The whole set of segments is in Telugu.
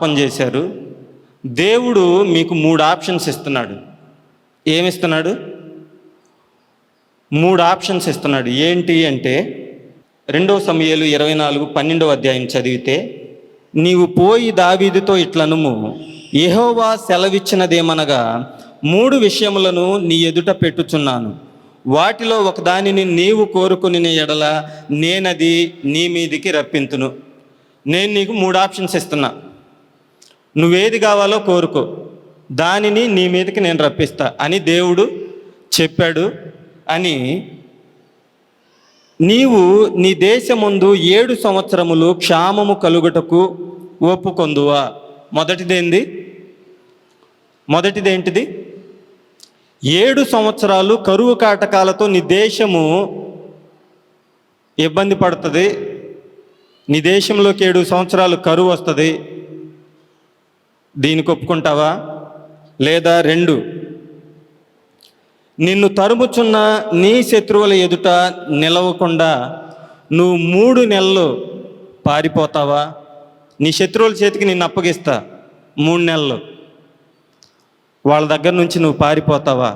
పాపం చేశారు. దేవుడు మీకు 3 ఆప్షన్స్ ఇస్తున్నాడు. ఏమిస్తున్నాడు? 3 ఆప్షన్స్ ఇస్తున్నాడు. ఏంటి అంటే 2 సమూయేలు 24:12 చదివితే, నీవు పోయి దావీదుతో ఇట్లనుము, యెహోవా సెలవిచ్చినదేమనగా 3 విషయములను నీ ఎదుట పెట్టుచున్నాను. వాటిలో ఒకదానిని నీవు కోరుకుని ఎడల నేనది నీ మీదికి రప్పింతును. నేను నీకు 3 ఆప్షన్స్ ఇస్తున్నా. నువ్వేది కావాలో కోరుకో, దానిని నీ మీదకి నేను రప్పిస్తా అని దేవుడు చెప్పాడు అని. నీవు నీ దేశమందు 7 సంవత్సరములు క్షామము కలుగుటకు ఒప్పుకొందువా? మొదటిదేంటిది? 7 సంవత్సరాలు కరువు కాటకాలతో నీ దేశము ఇబ్బంది పడుతుంది. నీ దేశంలోకి 7 సంవత్సరాలు కరువు వస్తుంది. దీనికి ఒప్పుకుంటావా? లేదా 2, నిన్ను తరుముచున్న నీ శత్రువుల ఎదుట నిలవకుండా నువ్వు 3 నెలలు పారిపోతావా? నీ శత్రువుల చేతికి నిన్ను అప్పగిస్తా, 3 నెలలు వాళ్ళ దగ్గర నుంచి నువ్వు పారిపోతావా?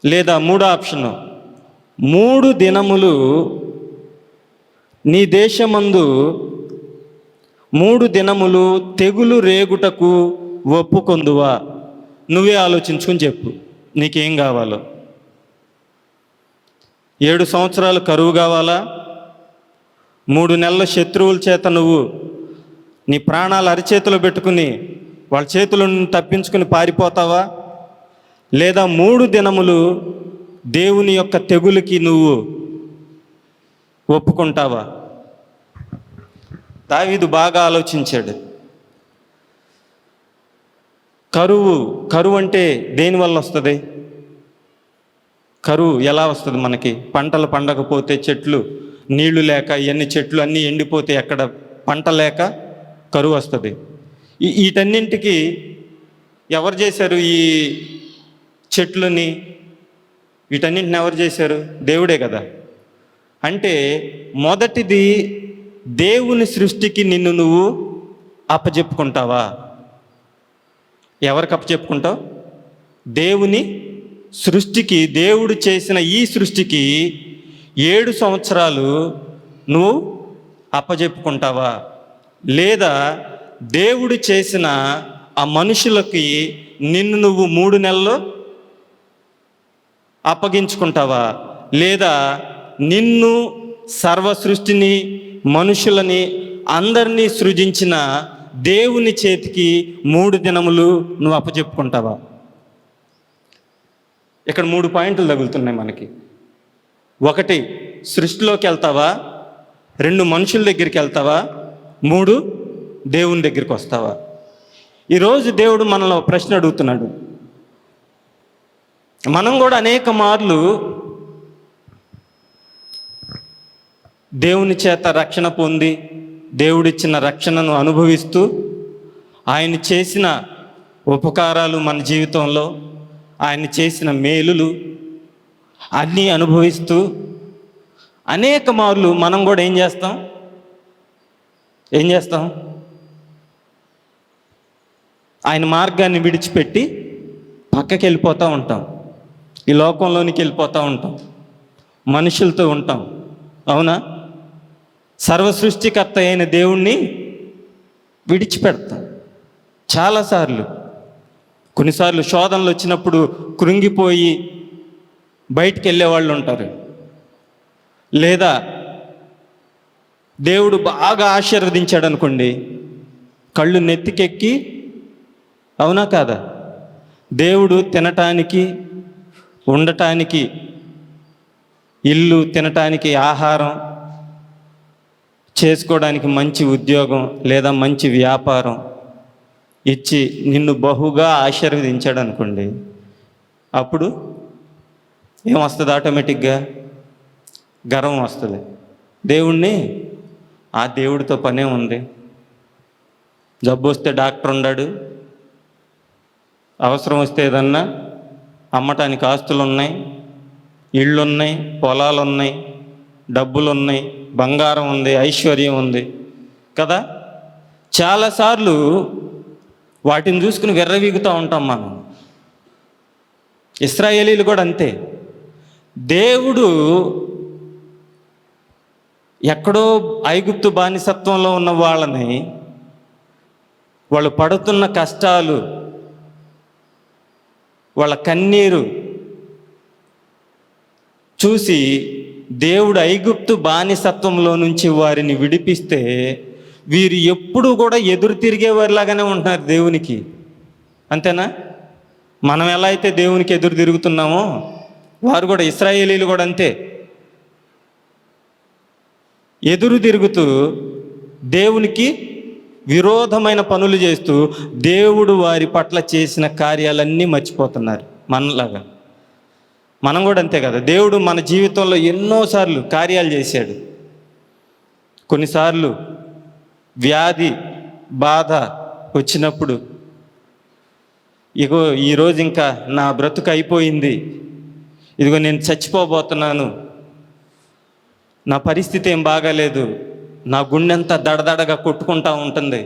లేదా 3వ ఆప్షను, 3 దినములు నీ దేశమందు 3 దినములు తెగులు రేగుటకు ఒప్పుకొందువా? నువ్వే ఆలోచించుకుని చెప్పు నీకేం కావాలో. 7 సంవత్సరాలు కరువు కావాలా? 3 నెలల శత్రువుల చేత నువ్వు నీ ప్రాణాలు అరిచేతిలో పెట్టుకుని వాళ్ళ చేతులను తప్పించుకుని పారిపోతావా? లేదా 3 దినములు దేవుని యొక్క తెగులుకి నువ్వు ఒప్పుకుంటావా? దావీదు బాగా ఆలోచించాడు. కరువు అంటే దేనివల్ల వస్తుంది? కరువు ఎలా వస్తుంది మనకి? పంటలు పండకపోతే, చెట్లు నీళ్లు లేక, ఇవన్నీ చెట్లు అన్నీ ఎండిపోతే, ఎక్కడ పంట లేక కరువు వస్తుంది. వీటన్నింటికి ఎవరు చేశారు? ఈ చెట్లని వీటన్నింటిని ఎవరు చేశారు? దేవుడే కదా. అంటే మొదటిది, దేవుని సృష్టికి నిన్ను నువ్వు అప్పచెప్పుకుంటావా? ఎవరికి అప్పచెప్పుకుంటావు? దేవుని సృష్టికి. దేవుడు చేసిన ఈ సృష్టికి 7 సంవత్సరాలు నువ్వు అప్పచెప్పుకుంటావా? లేదా దేవుడు చేసిన ఆ మనుషులకి నిన్ను నువ్వు 3 నెలలు అప్పగించుకుంటావా? లేదా నిన్ను, సర్వ సృష్టిని, మనుషులని అందరినీ సృజించిన దేవుని చేతికి 3 దినములు నువ్వు అప్పచెప్పుకుంటావా? ఇక్కడ 3 పాయింట్లు తగులుతున్నాయి మనకి. 1, సృష్టిలోకి వెళ్తావా? 2, మనుషుల దగ్గరికి వెళ్తావా? 3, దేవుని దగ్గరికి వస్తావా? ఈరోజు దేవుడు మనలో ప్రశ్న అడుగుతున్నాడు. మనం కూడా అనేక మార్లు దేవుని చేత రక్షణ పొంది, దేవుడిచ్చిన రక్షణను అనుభవిస్తూ, ఆయన చేసిన ఉపకారాలు మన జీవితంలో, ఆయన చేసిన మేలులు అన్నీ అనుభవిస్తూ అనేక మార్లు మనం కూడా ఏం చేస్తాం? ఆయన మార్గాన్ని విడిచిపెట్టి పక్కకి వెళ్ళిపోతూ ఉంటాం. ఈ లోకంలోనికి వెళ్ళిపోతూ ఉంటాం. మనుషులతో ఉంటాం. అవునా? సర్వసృష్టికర్త అయిన దేవుణ్ణి విడిచిపెడతాం చాలాసార్లు. కొన్నిసార్లు శోధనలు వచ్చినప్పుడు కృంగిపోయి బయటికి వెళ్ళేవాళ్ళు ఉంటారు. లేదా దేవుడు బాగా ఆశీర్వదించాడు అనుకోండి, కళ్ళు నెత్తికెక్కి, అవునా కాదా, దేవుడు తినటానికి, ఉండటానికి ఇల్లు, తినటానికి ఆహారం, చేసుకోవడానికి మంచి ఉద్యోగం లేదా మంచి వ్యాపారం ఇచ్చి నిన్ను బహుగా ఆశీర్వదించాడు అనుకోండి, అప్పుడు ఏమొస్తుంది? ఆటోమేటిక్గా గర్వం వస్తుంది. దేవుణ్ణి, ఆ దేవుడితో పనే ఉంది. జబ్బు వస్తే డాక్టర్ ఉన్నాడు, అవసరం వస్తే ఏదన్నా అమ్మటానికి ఆస్తులు ఉన్నాయి, ఇళ్ళు ఉన్నాయి, పొలాలు ఉన్నాయి, డబ్బులు ఉన్నాయి, బంగారం ఉంది, ఐశ్వర్యం ఉంది కదా. చాలాసార్లు వాటిని చూసుకుని విర్రవీగుతూ ఉంటాం మనం. ఇశ్రాయేలీలు కూడా అంతే. దేవుడు ఎక్కడో ఐగుప్తు బానిసత్వంలో ఉన్న వాళ్ళని, వాళ్ళు పడుతున్న కష్టాలు, వాళ్ళ కన్నీరు చూసి దేవుడు ఐగుప్తు బానిసత్వంలో నుంచి వారిని విడిపిస్తే వీరు ఎప్పుడు కూడా ఎదురు తిరిగేవారిలాగానే ఉంటున్నారు దేవునికి. అంతేనా? మనం ఎలా అయితే దేవునికి ఎదురు తిరుగుతున్నామో వారు కూడా, ఇశ్రాయేలీలు కూడా అంతే. ఎదురు తిరుగుతూ దేవునికి విరోధమైన పనులు చేస్తూ దేవుడు వారి పట్ల చేసిన కార్యాలన్నీ మర్చిపోతున్నారు. మనలాగా మనం కూడా అంతే కదా. దేవుడు మన జీవితంలో ఎన్నోసార్లు కార్యాలు చేశాడు. కొన్నిసార్లు వ్యాధి బాధ వచ్చినప్పుడు, ఇగో ఈరోజు ఇంకా నా బ్రతుకు అయిపోయింది, ఇదిగో నేను చచ్చిపోబోతున్నాను, నా పరిస్థితి ఏం బాగాలేదు, నా గుండెంతా దడదడగా కొట్టుకుంటా ఉంటుంది,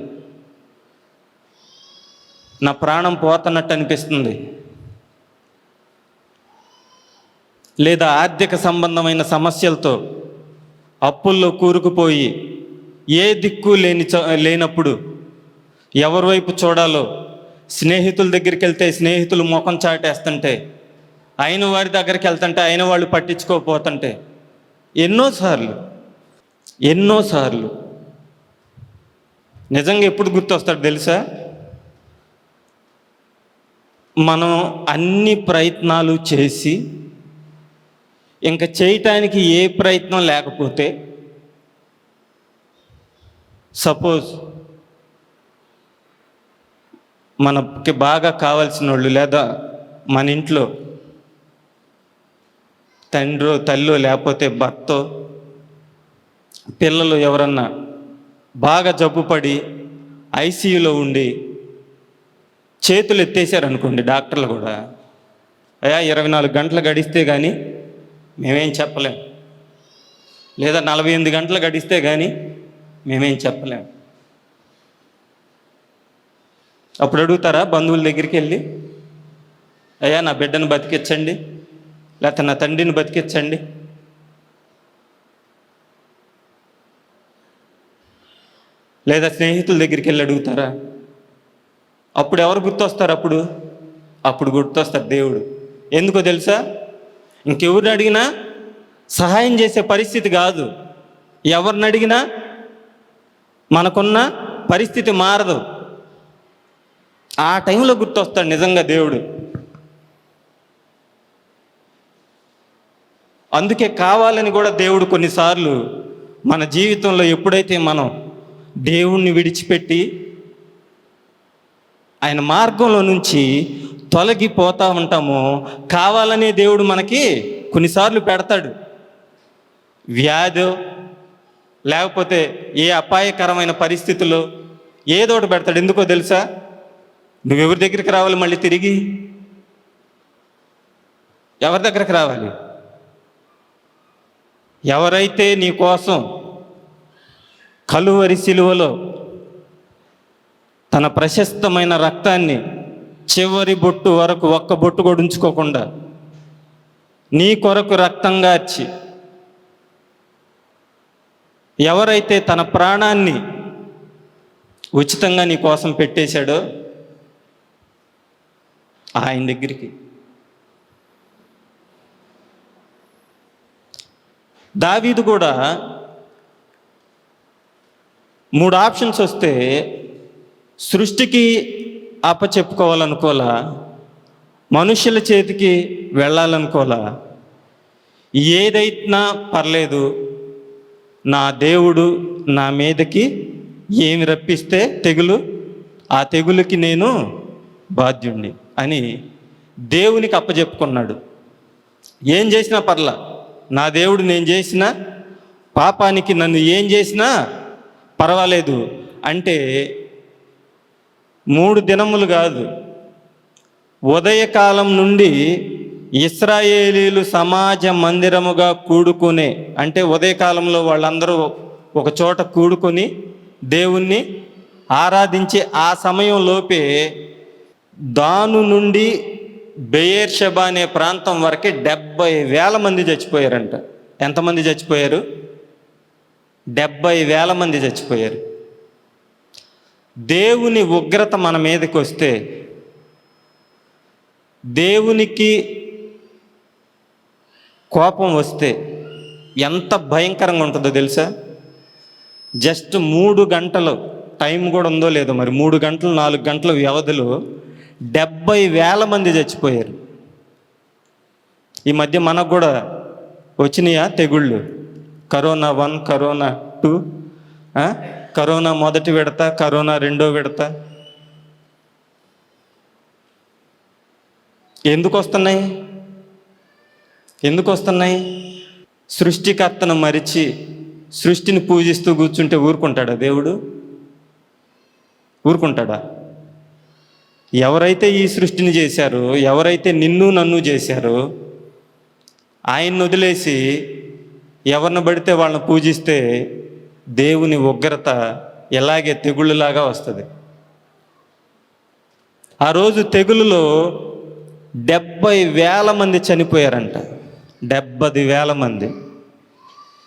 నా ప్రాణం పోతున్నట్టు అనిపిస్తుంది, లేదా ఆర్థిక సంబంధమైన సమస్యలతో అప్పుల్లో కూరుకుపోయి ఏ దిక్కు లేనప్పుడు ఎవరి వైపు చూడాలో, స్నేహితుల దగ్గరికి వెళ్తే స్నేహితులు ముఖం చాటేస్తుంటే, అయిన వారి దగ్గరికి వెళ్తుంటే అయిన వాళ్ళు పట్టించుకోకపోతుంటే, ఎన్నోసార్లు నిజంగా ఎప్పుడు గుర్తొస్తాడు తెలుసా? మనం అన్ని ప్రయత్నాలు చేసి ఇంకా చేయటానికి ఏ ప్రయత్నం లేకపోతే, సపోజ్ మనకి బాగా కావాల్సిన వాళ్ళు, లేదా మన ఇంట్లో తండ్రో తల్లో లేకపోతే భర్తో పిల్లలు ఎవరన్నా బాగా జబ్బుపడి ఐసీయూలో ఉండి చేతులు ఎత్తేసారనుకోండి, డాక్టర్లు కూడా, అయ్యా 24 గంటలు గడిస్తే కానీ మేమేం చెప్పలేం, లేదా 48 గంటలు గడిస్తే కానీ మేమేం చెప్పలేం. అప్పుడు అడుగుతారా బంధువుల దగ్గరికి వెళ్ళి, అయ్యా నా బిడ్డను బతికించండి, లేకపోతే నా తండ్రిని బతికించండి? లేదా స్నేహితుల దగ్గరికి వెళ్ళి అడుగుతారా? అప్పుడు ఎవరు గుర్తొస్తారు? అప్పుడు గుర్తొస్తారు దేవుడు. ఎందుకో తెలుసా? ఇంకెవరిని అడిగినా సహాయం చేసే పరిస్థితి కాదు. ఎవరిని అడిగినా మనకున్న పరిస్థితి మారదు. ఆ టైంలో గుర్తొస్తాడు నిజంగా దేవుడు. అందుకే కావాలని కూడా దేవుడు కొన్నిసార్లు మన జీవితంలో ఎప్పుడైతే మనం దేవుణ్ణి విడిచిపెట్టి ఆయన మార్గంలో నుంచి తొలగిపోతూ ఉంటామో, కావాలనే దేవుడు మనకి కొన్నిసార్లు పెడతాడు. వ్యాధో లేకపోతే ఏ అపాయకరమైన పరిస్థితుల్లో ఏదో ఒకటి పెడతాడు. ఎందుకో తెలుసా? నువ్వెవరి దగ్గరికి రావాలి? మళ్ళీ తిరిగి ఎవరి దగ్గరికి రావాలి? ఎవరైతే నీ కోసం కలువరి సిలువలో తన ప్రశస్తమైన రక్తాన్ని చివరి బొట్టు వరకు ఒక్క బొట్టు కూడా ఉంచుకోకుండా నీ కొరకు రక్తం గార్చి, ఎవరైతే తన ప్రాణాన్ని ఉచితంగా నీ కోసం పెట్టేశాడో ఆయన దగ్గరికి. దావీదు కూడా 3 ఆప్షన్స్ వస్తే సృష్టికి అప్పచెప్పుకోవాలనుకోలా, మనుషుల చేతికి వెళ్ళాలనుకోలా, ఏదైనా పర్లేదు, నా దేవుడు నా మీదకి ఏమి రప్పిస్తే తెగులు, ఆ తెగులుకి నేను బాధ్యుణ్ణి అని దేవునికి అప్పచెప్పుకున్నాడు. ఏం చేసినా పర్లా, నా దేవుడు నేను చేసిన పాపానికి నన్ను ఏం చేసినా పర్వాలేదు అంటే 3 దినములు కాదు, ఉదయకాలం నుండి ఇశ్రాయేలీలు సమాజ మందిరముగా కూడుకునే, అంటే ఉదయకాలంలో వాళ్ళందరూ ఒక చోట కూడుకొని దేవుణ్ణి ఆరాధించే ఆ సమయంలోపే దాను నుండి బెయేర్షెబా అనే ప్రాంతం వరకే 70,000 మంది చచ్చిపోయారంట. ఎంతమంది చచ్చిపోయారు? 70,000 మంది చచ్చిపోయారు. దేవుని ఉగ్రత మన మీదకి వస్తే, దేవునికి కోపం వస్తే ఎంత భయంకరంగా ఉంటుందో తెలుసా? జస్ట్ 3 గంటలు, టైం కూడా ఉందో లేదో మరి, 3 గంటలు 4 గంటల వ్యవధిలో 70,000 మంది చచ్చిపోయారు. ఈ మధ్య మనకు కూడా వచ్చినాయా తెగుళ్ళు? కరోనా 1, కరోనా 2, కరోనా మొదటి విడత, కరోనా రెండో విడత. ఎందుకు వస్తున్నాయి? ఎందుకు వస్తున్నాయి? సృష్టికర్తను మరిచి సృష్టిని పూజిస్తూ కూర్చుంటే ఊరుకుంటాడా దేవుడు? ఊరుకుంటాడా? ఎవరైతే ఈ సృష్టిని చేశారో, ఎవరైతే నిన్ను నన్ను చేశారో, ఆయన్ని వదిలేసి ఎవరిని పడితే వాళ్ళని పూజిస్తే దేవుని ఉగ్రత ఎలాగే తెగుళ్ళలాగా వస్తుంది. ఆ రోజు తెగులులో 70,000 మంది చనిపోయారంట. 70,000 మంది.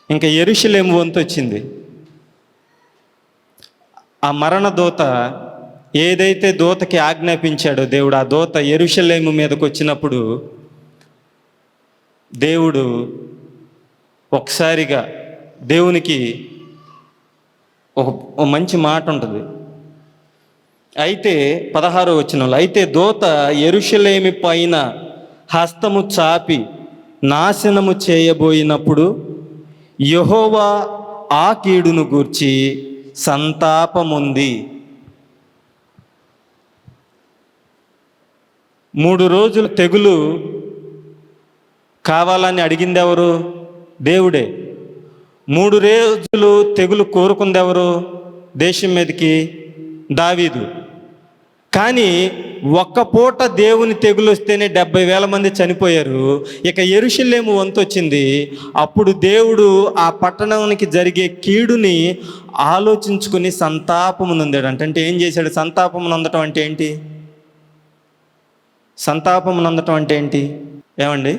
ఇంకా యెరూషలేము వంతు వచ్చింది. ఆ మరణ దూత ఏదైతే దూతకి ఆజ్ఞాపించాడో దేవుడు, ఆ దూత యెరూషలేము మీదకి వచ్చినప్పుడు దేవుడు ఒకసారిగా దేవునికి ఒక మంచి మాట ఉంటుంది. అయితే 16వ వచనంలో, అయితే దూత యెరూషలేము పైన హస్తము చాపి నాశనము చేయబోయినప్పుడు యెహోవా ఆ కీడును గూర్చి సంతాపముంది. 3 రోజులు తెగులు కావాలని అడిగింది ఎవరు? దేవుడే. 3 రోజులు తెగులు కోరుకుంది ఎవరు దేశం మీదకి? దావీదు. కానీ ఒక్క పూట దేవుని తెగులు వస్తేనే 70,000 మంది చనిపోయారు. ఇక యెరూషలేము వంతు వచ్చింది. అప్పుడు దేవుడు ఆ పట్టణానికి జరిగే కీడుని ఆలోచించుకుని సంతాపము నొందాడు. అంటే ఏం చేశాడు? సంతాపము నొందటం అంటే ఏంటి? సంతాపము నొందటం అంటే ఏంటి? ఏమండి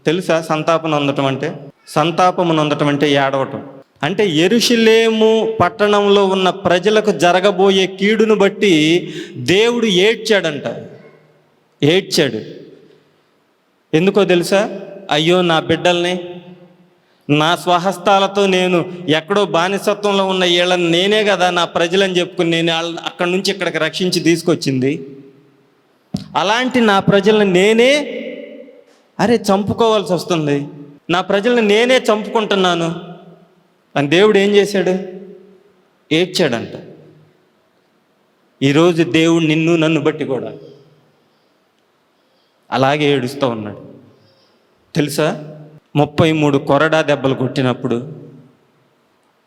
తెలుసా? సంతాపం నొందటం అంటే, సంతాపము నొందటం అంటే ఏడవటం. అంటే యెరూషలేము పట్టణంలో ఉన్న ప్రజలకు జరగబోయే కీడును బట్టి దేవుడు ఏడ్చాడంట. ఏడ్చాడు. ఎందుకో తెలుసా? అయ్యో నా బిడ్డల్ని నా స్వహస్తాలతో నేను ఎక్కడో బానిసత్వంలో ఉన్న వీళ్ళని నేనే కదా నా ప్రజలని చెప్పుకుని నేను అక్కడి నుంచి ఇక్కడికి రక్షించి తీసుకొచ్చింది. అలాంటి నా ప్రజలను నేనే చంపుకోవాల్సి వస్తుంది. నా ప్రజల్ని నేనే చంపుకుంటున్నాను అని దేవుడు ఏం చేశాడు? ఏడ్చాడంట. ఈరోజు దేవుడు నిన్ను నన్ను బట్టి కూడా అలాగే ఏడుస్తూ ఉన్నాడు. తెలుసా? 33 కొరడా దెబ్బలు కొట్టినప్పుడు,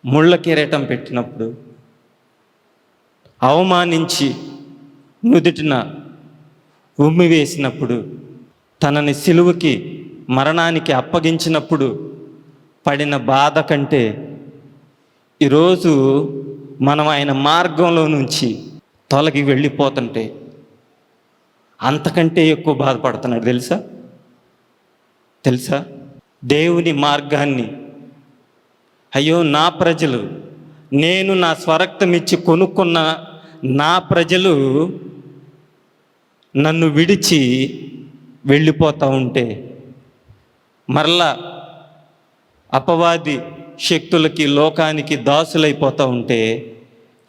ముళ్ళ కిరీటం పెట్టినప్పుడు, అవమానించి నుదుటిన ఉమ్మి వేసినప్పుడు, తనని సిలువకి మరణానికి అప్పగించినప్పుడు పడిన బాధ కంటే ఈరోజు మనం ఆయన మార్గంలో నుంచి తొలగి వెళ్ళిపోతుంటే అంతకంటే ఎక్కువ బాధపడుతున్నాడు. తెలుసా? తెలుసా? దేవుని మార్గాన్ని, అయ్యో నా ప్రజలు, నేను నా స్వరక్తం ఇచ్చి కొనుక్కున్న నా ప్రజలు నన్ను విడిచి వెళ్ళిపోతూ ఉంటే, మరలా అపవాది శక్తులకి లోకానికి దాసులైపోతూ ఉంటే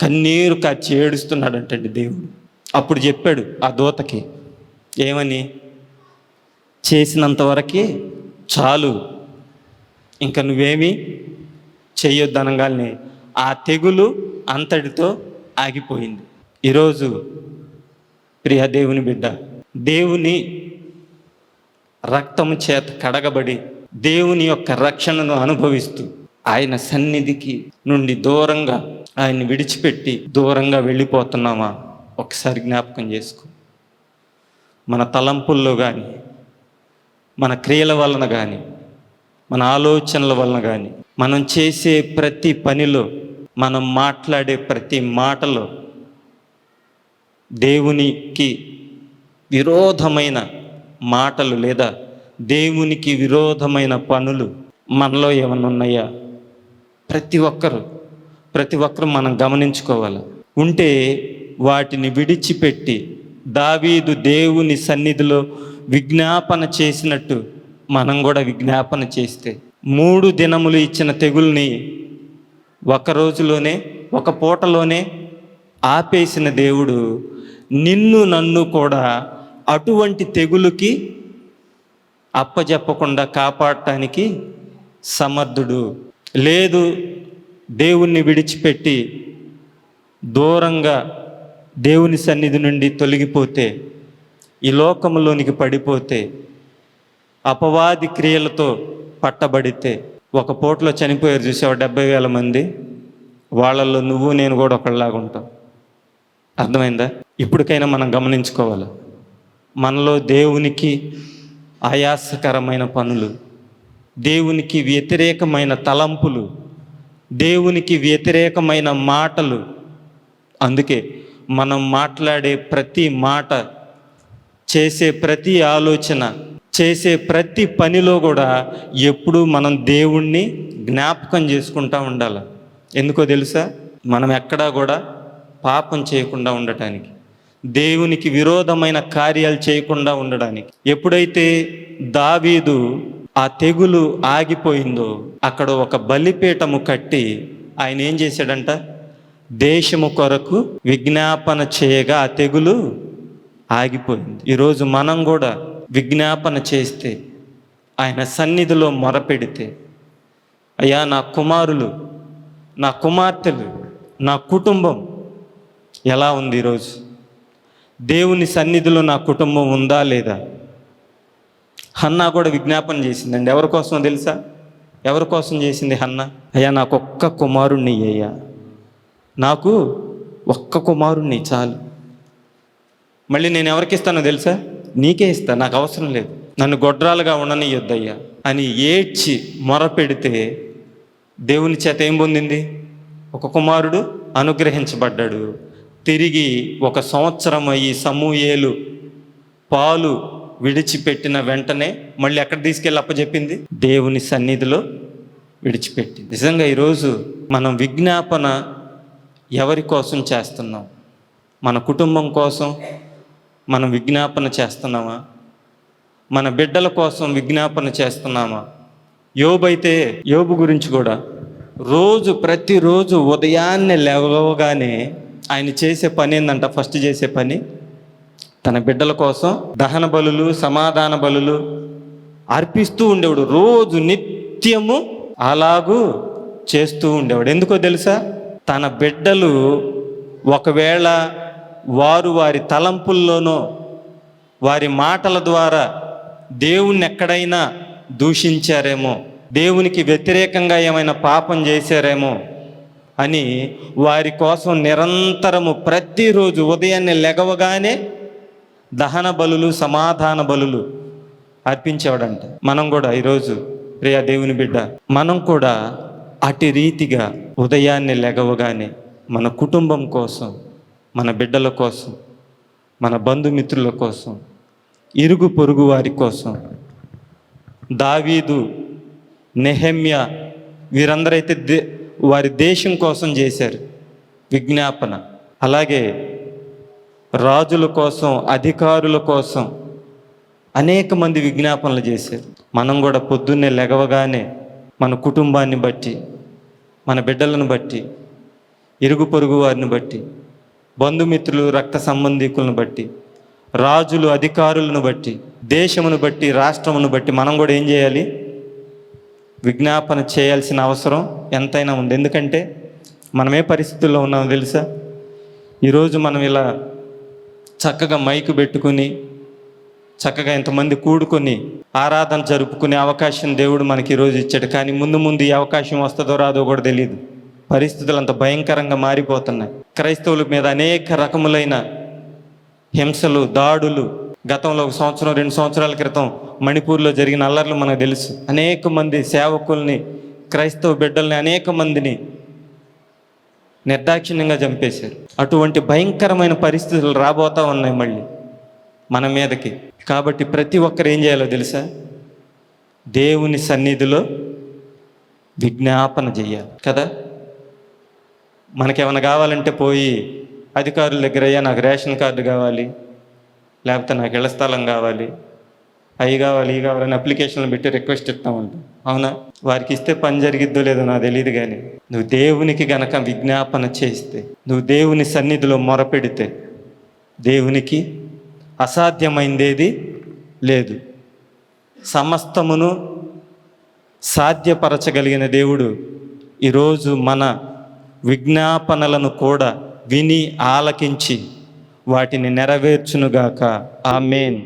కన్నీరు కార్చి ఏడుస్తున్నాడంటండి దేవుడు. అప్పుడు చెప్పాడు ఆ దూతకి ఏమని? చేసినంత వరకే చాలు, ఇంకా నువ్వేమీ చెయ్యొద్దు అనగానే ఆ తెగులు అంతటితో ఆగిపోయింది. ఈరోజు ప్రియ దేవుని బిడ్డ, దేవుని రక్తము చేత కడగబడి దేవుని యొక్క రక్షణను అనుభవిస్తూ ఆయన సన్నిధికి నుండి దూరంగా, ఆయన్ని విడిచిపెట్టి దూరంగా వెళ్ళిపోతున్నామా? ఒకసారి జ్ఞాపకం చేసుకో. మన తలంపుల్లో కానీ, మన క్రియల వలన కానీ, మన ఆలోచనల వలన కానీ, మనం చేసే ప్రతి పనిలో, మనం మాట్లాడే ప్రతి మాటలో దేవునికి విరోధమైన మాటలు లేదా దేవునికి విరోధమైన పనులు మనలో ఏమన్నా ఉన్నాయా? ప్రతి ఒక్కరు మనం గమనించుకోవాలి. ఉంటే వాటిని విడిచిపెట్టి దావీదు దేవుని సన్నిధిలో విజ్ఞాపన చేసినట్టు మనం కూడా విజ్ఞాపన చేస్తే 3 దినములు ఇచ్చిన తెగుల్ని ఒక రోజులోనే, ఒక పూటలోనే ఆపేసిన దేవుడు నిన్ను నన్ను కూడా అటువంటి తెగులుకి అప్పజెప్పకుండా కాపాడటానికి సమర్థుడు. లేదు దేవుణ్ణి విడిచిపెట్టి దూరంగా దేవుని సన్నిధి నుండి తొలగిపోతే, ఈ లోకంలోనికి పడిపోతే, అపవాది క్రియలతో పట్టబడితే, ఒక పూటలో చనిపోయారు చూసావు 70,000 మంది, వాళ్ళల్లో నువ్వు నేను కూడా ఒకళ్ళలాగా ఉంటాం. అర్థమైందా? ఇప్పటికైనా మనం గమనించుకోవాలి. మనలో దేవునికి ఆయాసకరమైన పనులు, దేవునికి వ్యతిరేకమైన తలంపులు, దేవునికి వ్యతిరేకమైన మాటలు. అందుకే మనం మాట్లాడే ప్రతి మాట, చేసే ప్రతి ఆలోచన, చేసే ప్రతి పనిలో కూడా ఎప్పుడూ మనం దేవుణ్ణి జ్ఞాపకం చేసుకుంటూ ఉండాలి. ఎందుకో తెలుసా? మనం ఎక్కడా కూడా పాపం చేయకుండా ఉండటానికి, దేవునికి విరోధమైన కార్యాలు చేయకుండా ఉండడానికి. ఎప్పుడైతే దావీదు ఆ తెగులు ఆగిపోయిందో అక్కడ ఒక బలిపీఠము కట్టి ఆయన ఏం చేశాడంట? దేశము కొరకు విజ్ఞాపన చేయగా ఆ తెగులు ఆగిపోయింది. ఈరోజు మనం కూడా విజ్ఞాపన చేస్తే, ఆయన సన్నిధిలో మొరపెడితే, అయ్యా నా కుమారులు, నా కుమార్తెలు, నా కుటుంబం ఎలా ఉంది? ఈరోజు దేవుని సన్నిధిలో నా కుటుంబం ఉందా లేదా? హన్నా కూడా విజ్ఞాపన చేసిందండి. ఎవరి కోసమో తెలుసా? ఎవరి కోసం చేసింది హన్నా? అయ్యా నాకు ఒక్క కుమారుణ్ణి అయ్యా, నాకు ఒక్క కుమారుణ్ణి చాలు. మళ్ళీ నేను ఎవరికి ఇస్తానో తెలుసా? నీకే ఇస్తా, నాకు అవసరం లేదు, నన్ను గొడ్రాలుగా ఉండనియొద్దయ్యా అని ఏడ్చి మొరపెడితే దేవుని చేత ఏం పొందింది? ఒక కుమారుడు అనుగ్రహించబడ్డాడు. తిరిగి 1 సంవత్సరం అయ్యి సమూయేలు పాలు విడిచిపెట్టిన వెంటనే మళ్ళీ ఎక్కడ తీసుకెళ్ళి అప్పచెప్పింది? దేవుని సన్నిధిలో విడిచిపెట్టింది. నిజంగా ఈరోజు మనం విజ్ఞాపన ఎవరి కోసం చేస్తున్నాం? మన కుటుంబం కోసం మనం విజ్ఞాపన చేస్తున్నామా? మన బిడ్డల కోసం విజ్ఞాపన చేస్తున్నామా? యోబు గురించి కూడా ప్రతిరోజు ఉదయాన్నే లేవగానే ఆయన చేసే పని ఏందంట? ఫస్ట్ చేసే పని తన బిడ్డల కోసం దహన బలులు, సమాధాన బలులు అర్పిస్తూ ఉండేవాడు. రోజు నిత్యము అలాగూ చేస్తూ ఉండేవాడు. ఎందుకో తెలుసా? తన బిడ్డలు ఒకవేళ వారి తలంపుల్లోనో వారి మాటల ద్వారా దేవుణ్ణి ఎక్కడైనా దూషించారేమో, దేవునికి వ్యతిరేకంగా ఏమైనా పాపం చేశారేమో అని వారి కోసం నిరంతరము ప్రతిరోజు ఉదయాన్నే లెగవగానే దహన బలులు, సమాధాన బలులు అర్పించేవాడంట. మనం కూడా ఈరోజు ప్రియ దేవుని బిడ్డ, మనం కూడా అటు రీతిగా ఉదయాన్నే లెగవగానే మన కుటుంబం కోసం, మన బిడ్డల కోసం, మన బంధుమిత్రుల కోసం, ఇరుగు పొరుగు వారి కోసం, దావీదు, నెహెమ్యా వీరందరైతే వారి దేశం కోసం చేశారు విజ్ఞాపన. అలాగే రాజుల కోసం, అధికారుల కోసం అనేక మంది విజ్ఞాపనలు చేశారు. మనం కూడా పొద్దున్నే లెగవగానే మన కుటుంబాన్ని బట్టి, మన బిడ్డలను బట్టి, ఇరుగు పొరుగు వారిని బట్టి, బంధుమిత్రులు, రక్త సంబంధికులను బట్టి, రాజులు, అధికారులను బట్టి, దేశమును బట్టి, రాష్ట్రమును బట్టి మనం కూడా ఏం చేయాలి? విజ్ఞాపన చేయాల్సిన అవసరం ఎంతైనా ఉంది. ఎందుకంటే మనం ఏ పరిస్థితుల్లో ఉన్నామో తెలుసా? ఈరోజు మనం ఇలా చక్కగా మైకు పెట్టుకుని, చక్కగా ఇంతమంది కూడుకొని ఆరాధన జరుపుకునే అవకాశం దేవుడు మనకి ఈరోజు ఇచ్చాడు. కానీ ముందు ఈ అవకాశం వస్తుందో రాదో కూడా తెలియదు. పరిస్థితులు అంత భయంకరంగా మారిపోతున్నాయి. క్రైస్తవుల మీద అనేక రకములైన హింసలు, దాడులు, గతంలో 1 సంవత్సరం 2 సంవత్సరాల క్రితం మణిపూర్లో జరిగిన అల్లర్లు మనకు తెలుసు. అనేక మంది సేవకుల్ని, క్రైస్తవ బిడ్డల్ని, అనేక మందిని నిర్దాక్షిణ్యంగా చంపేశారు. అటువంటి భయంకరమైన పరిస్థితులు రాబోతూ ఉన్నాయి మళ్ళీ మన మీదకి. కాబట్టి ప్రతి ఒక్కరు ఏం చేయాలో తెలుసా? దేవుని సన్నిధిలో విజ్ఞాపన చెయ్యాలి కదా. మనకేమైనా కావాలంటే పోయి అధికారుల దగ్గర, అయ్యా నాకు రేషన్ కార్డు కావాలి, లేకపోతే నాకు ఇళ్ల స్థలం కావాలి, అవి కావాలి, ఇవి కావాలని అప్లికేషన్లు పెట్టి రిక్వెస్ట్ ఇస్తూ ఉంటాం. అవునా? వారికి ఇస్తే పని జరిగిద్దో లేదో నాకు తెలియదు, కానీ నువ్వు దేవునికి గనక విజ్ఞాపన చేస్తే, నువ్వు దేవుని సన్నిధిలో మొరపెడితే దేవునికి అసాధ్యమైందేది లేదు. సమస్తమును సాధ్యపరచగలిగిన దేవుడు ఈరోజు మన విజ్ఞాపనలను కూడా విని ఆలకించి వాటిని నెరవేర్చునుగాక. ఆమేన్.